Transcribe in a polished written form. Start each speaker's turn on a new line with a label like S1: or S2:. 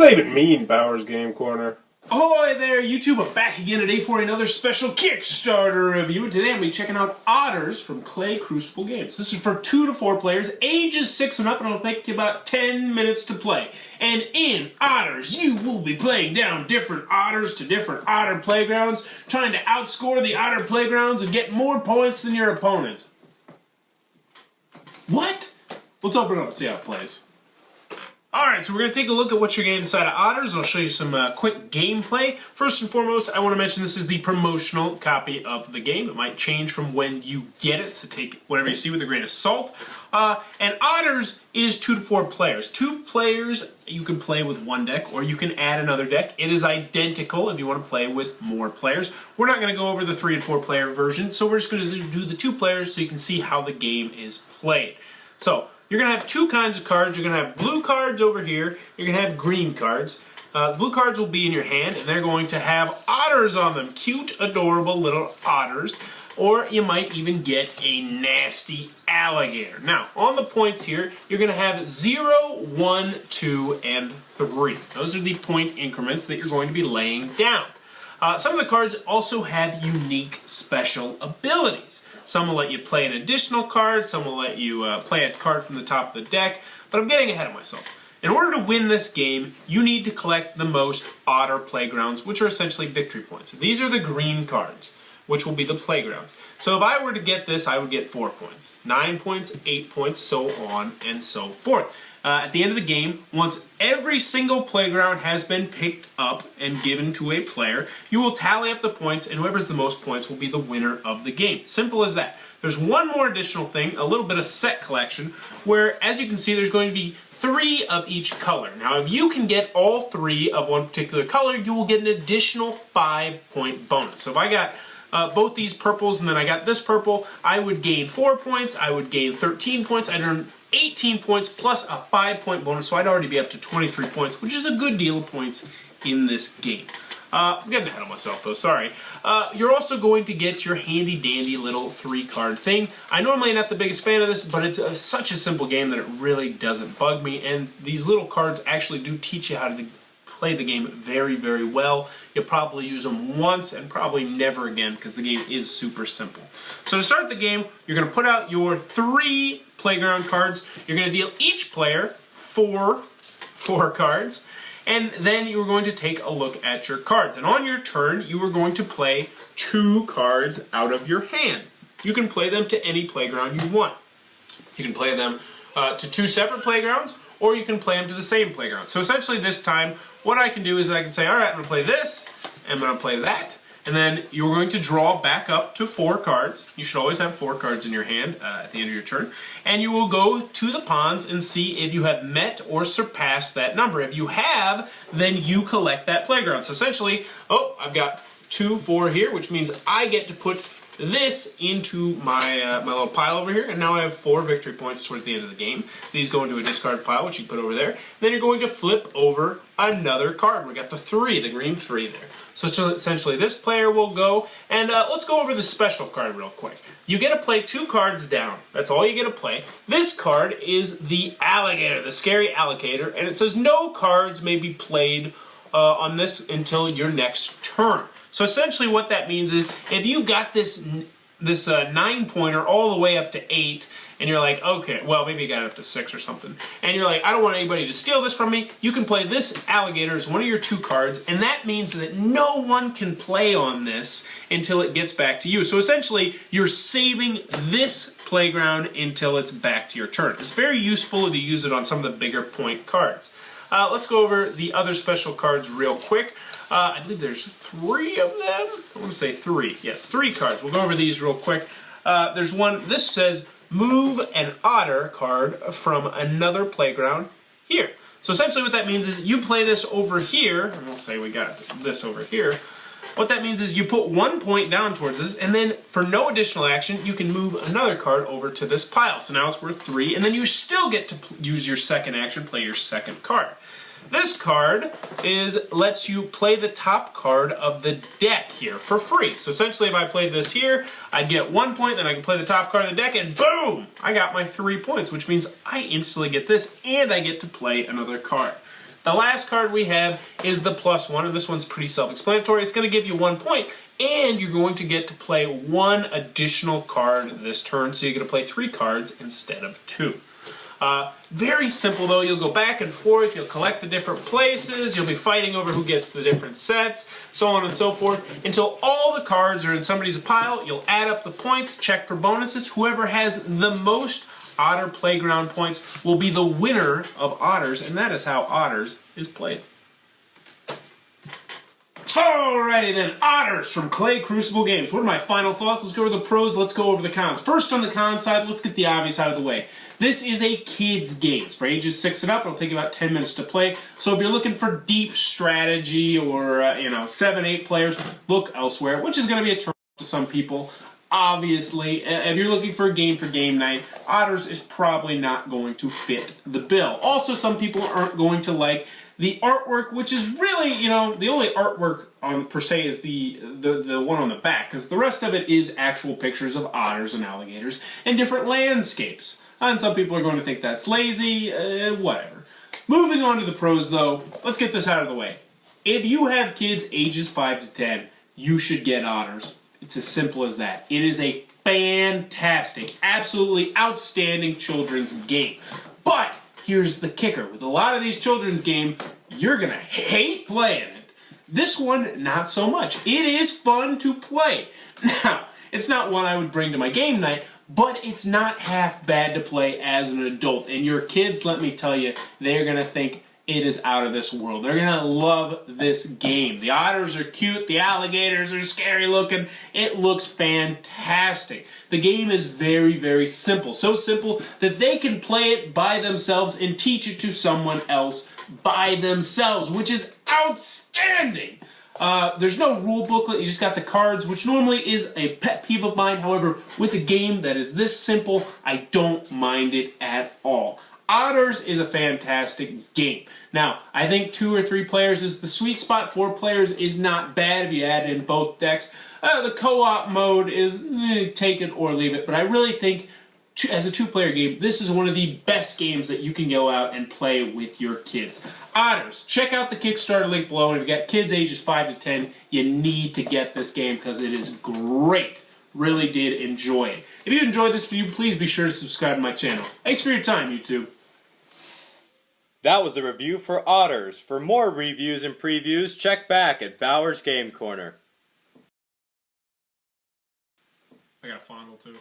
S1: that even mean, Bowers Game Corner?
S2: Ahoy there, YouTube! I'm back again today for another special Kickstarter review. Today I'm going to be checking out Otters from Clay Crucible Games. This is for 2 to 4 players, ages 6 and up, and it'll take you about 10 minutes to play. And in Otters, you will be playing down different otters to different otter playgrounds, trying to outscore the otter playgrounds and get more points than your opponents. What? Let's open it up and see how it plays. Alright, so we're going to take a look at what you're getting inside of Otters, and I'll show you some quick gameplay. First and foremost, I want to mention this is the promotional copy of the game. It might change from when you get it, so take whatever you see with a grain of salt. And Otters is 2 to 4 players. 2 players, you can play with 1 deck, or you can add another deck. It is identical if you want to play with more players. We're not going to go over the 3 and 4 player version, so we're just going to do the 2 players so you can see how the game is played. So, you're going to have 2 kinds of cards. You're going to have blue cards over here. You're going to have green cards. Blue cards will be in your hand, and they're going to have otters on them. Cute, adorable little otters. Or you might even get a nasty alligator. Now, on the points here, you're going to have 0, 1, 2, and 3. Those are the point increments that you're going to be laying down. Some of the cards also have unique special abilities. Some will let you play an additional card, some will let you play a card from the top of the deck, but I'm getting ahead of myself. In order to win this game, you need to collect the most otter playgrounds, which are essentially victory points. These are the green cards, which will be the playgrounds. So if I were to get this, I would get 4 points, 9 points, 8 points, so on and so forth. At the end of the game, once every single playground has been picked up and given to a player, you will tally up the points, and whoever's the most points will be the winner of the game. Simple as that. There's one more additional thing, a little bit of set collection, where, as you can see, there's going to be 3 of each color. Now, if you can get all 3 of one particular color, you will get an additional 5-point bonus. So if I got both these purples and then I got this purple, I would gain 4 points, I would gain 13 points, I'd earn 18 points plus a 5-point bonus, so I'd already be up to 23 points, which is a good deal of points in this game. I'm getting ahead of myself though, sorry. You're also going to get your handy dandy little 3-card thing. I normally am not the biggest fan of this, but it's such a simple game that it really doesn't bug me, and these little cards actually do teach you how to play the game very, very well. You'll probably use them once and probably never again because the game is super simple. So to start the game, you're going to put out your 3 playground cards. You're going to deal each player 4 cards, and then you're going to take a look at your cards. And on your turn, you are going to play 2 cards out of your hand. You can play them to any playground you want. You can play them to 2 separate playgrounds, or you can play them to the same playground. So essentially this time, what I can do is I can say, alright, I'm going to play this, and I'm going to play that, and then you're going to draw back up to 4 cards. You should always have 4 cards in your hand at the end of your turn. And you will go to the ponds and see if you have met or surpassed that number. If you have, then you collect that playground. So essentially, I've got 2, 4 here, which means I get to put this into my my little pile over here, and now I have 4 victory points towards the end of the game. These go into a discard pile, which you put over there. Then you're going to flip over another card. We got the 3, the green 3 there. So essentially this player will go, and let's go over the special card real quick. You get to play 2 cards down. That's all you get to play. This card is the alligator, the scary alligator, and it says no cards may be played on this until your next turn. So essentially what that means is if you've got this 9-pointer all the way up to 8, and you're like, okay, well, maybe you got it up to 6 or something, and you're like, I don't want anybody to steal this from me, you can play this alligator as one of your 2 cards, and that means that no one can play on this until it gets back to you. So essentially, you're saving this playground until it's back to your turn. It's very useful to use it on some of the bigger point cards. Let's go over the other special cards real quick. I believe there's 3 of them. I want to say 3. Yes, 3 cards. We'll go over these real quick. There's one, this says, move an otter card from another playground here. So essentially what that means is you play this over here, and we'll say we got this over here. What that means is you put 1 point down towards this, and then for no additional action, you can move another card over to this pile. So now it's worth 3, and then you still get to use your second action, play your second card. This card lets you play the top card of the deck here for free. So essentially if I played this here, I'd get 1 point, then I can play the top card of the deck, and boom! I got my 3 points, which means I instantly get this, and I get to play another card. The last card we have is the +1, and this one's pretty self-explanatory. It's going to give you 1 point, and you're going to get to play 1 additional card this turn, so you're going to play 3 cards instead of 2. Very simple though. You'll go back and forth, you'll collect the different places, you'll be fighting over who gets the different sets, so on and so forth, until all the cards are in somebody's pile. You'll add up the points, check for bonuses. Whoever has the most Otter Playground points will be the winner of Otters, and that is how Otters is played. Alrighty then, Otters from Clay Crucible Games. What are my final thoughts? Let's go over the pros, let's go over the cons. First on the con side, let's get the obvious out of the way. This is a kid's game. It's for ages 6 and up. It'll take about 10 minutes to play. So if you're looking for deep strategy or, 7, 8 players, look elsewhere, which is going to be a turn to some people. Obviously, if you're looking for a game for game night, Otters is probably not going to fit the bill. Also, some people aren't going to like the artwork, which is really, the only artwork per se is the one on the back, because the rest of it is actual pictures of otters and alligators and different landscapes. And some people are going to think that's lazy, whatever. Moving on to the pros, though, let's get this out of the way. If you have kids ages 5 to 10, you should get Otters. It's as simple as that. It is a fantastic, absolutely outstanding children's game. But here's the kicker. With a lot of these children's games, you're going to hate playing it. This one, not so much. It is fun to play. Now, it's not one I would bring to my game night, but it's not half bad to play as an adult. And your kids, let me tell you, they're going to think it is out of this world. They're going to love this game. The otters are cute. The alligators are scary looking. It looks fantastic. The game is very, very simple. So simple that they can play it by themselves and teach it to someone else by themselves, which is outstanding. There's no rule booklet. You just got the cards, which normally is a pet peeve of mine. However, with a game that is this simple, I don't mind it at all. Otters is a fantastic game. Now, I think 2 or 3 players is the sweet spot. 4 players is not bad if you add in both decks. The co-op mode is take it or leave it, but I really think as a 2-player game, this is one of the best games that you can go out and play with your kids. Otters, check out the Kickstarter link below, and if you've got kids ages 5 to 10, you need to get this game because it is great. Really did enjoy it. If you enjoyed this video, please be sure to subscribe to my channel. Thanks for your time, YouTube.
S3: That was the review for Otters. For more reviews and previews, check back at Bauer's Game Corner.
S2: I got a fondle too.